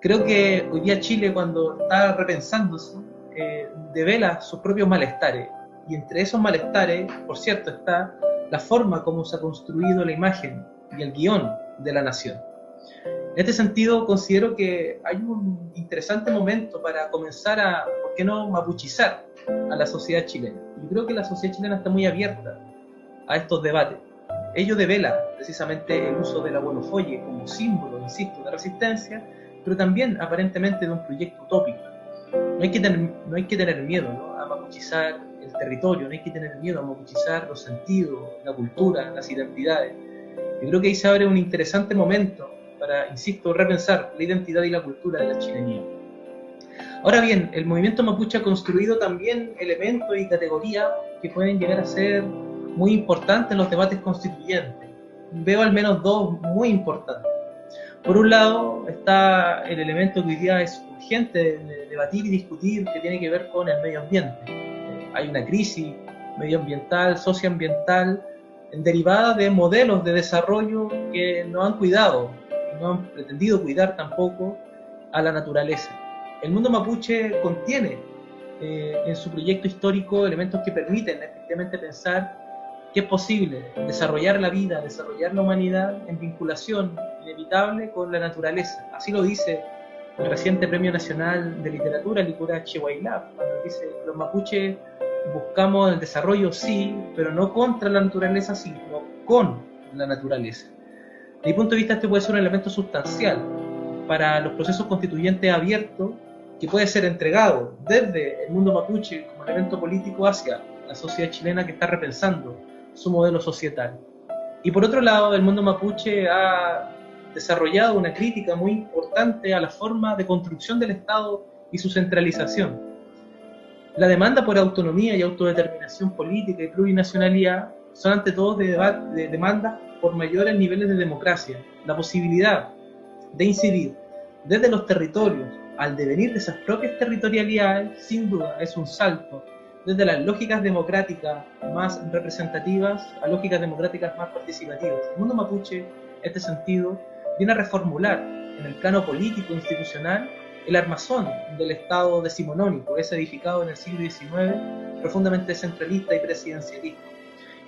Creo que hoy día Chile, cuando está repensándose, devela sus propios malestares. Y entre esos malestares, por cierto, está la forma como se ha construido la imagen y el guión de la nación. En este sentido, considero que hay un interesante momento para comenzar a, ¿por qué no?, mapuchizar a la sociedad chilena. Yo creo que la sociedad chilena está muy abierta a estos debates. Ello devela precisamente el uso del abuelo folle como símbolo, insisto, de resistencia, pero también aparentemente de un proyecto utópico. No hay que tener miedo, ¿no?, a mapuchizar el territorio, no hay que tener miedo a mapuchizar los sentidos, la cultura, las identidades. Yo creo que ahí se abre un interesante momento para, insisto, repensar la identidad y la cultura de la chilenía. Ahora bien, el movimiento mapuche ha construido también elementos y categorías que pueden llegar a ser muy importantes en los debates constituyentes. Veo al menos dos muy importantes. Por un lado está el elemento que hoy día es urgente de debatir y discutir, que tiene que ver con el medio ambiente. Hay una crisis medioambiental, socioambiental, derivada de modelos de desarrollo que no han cuidado, no han pretendido cuidar tampoco a la naturaleza. El mundo mapuche contiene en su proyecto histórico elementos que permiten efectivamente pensar que es posible desarrollar la vida, desarrollar la humanidad en vinculación inevitable con la naturaleza. Así lo dice el reciente Premio Nacional de Literatura, Licura Chehuaylab, cuando dice: los mapuches buscamos el desarrollo, sí, pero no contra la naturaleza, sino con la naturaleza. Desde mi punto de vista, este puede ser un elemento sustancial para los procesos constituyentes abiertos, que puede ser entregado desde el mundo mapuche como elemento político hacia la sociedad chilena que está repensando su modelo societal. Y por otro lado, el mundo mapuche ha desarrollado una crítica muy importante a la forma de construcción del Estado y su centralización. La demanda por autonomía y autodeterminación política y plurinacionalidad son ante todo de demandas por mayores niveles de democracia, la posibilidad de incidir desde los territorios al devenir de esas propias territorialidades, sin duda es un salto desde las lógicas democráticas más representativas a lógicas democráticas más participativas. El mundo mapuche, en este sentido, viene a reformular en el plano político institucional el armazón del Estado decimonónico, ese edificado en el siglo XIX, profundamente centralista y presidencialista.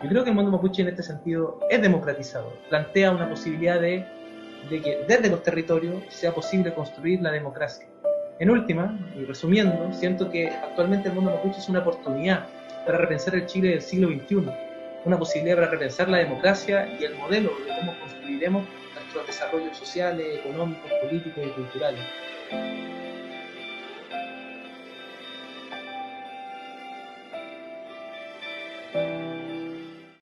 Yo creo que el mundo mapuche en este sentido es democratizador, plantea una posibilidad de que desde los territorios sea posible construir la democracia. En última, y resumiendo, siento que actualmente el mundo mapuche es una oportunidad para repensar el Chile del siglo XXI, una posibilidad para repensar la democracia y el modelo de cómo construiremos nuestros desarrollos sociales, económicos, políticos y culturales.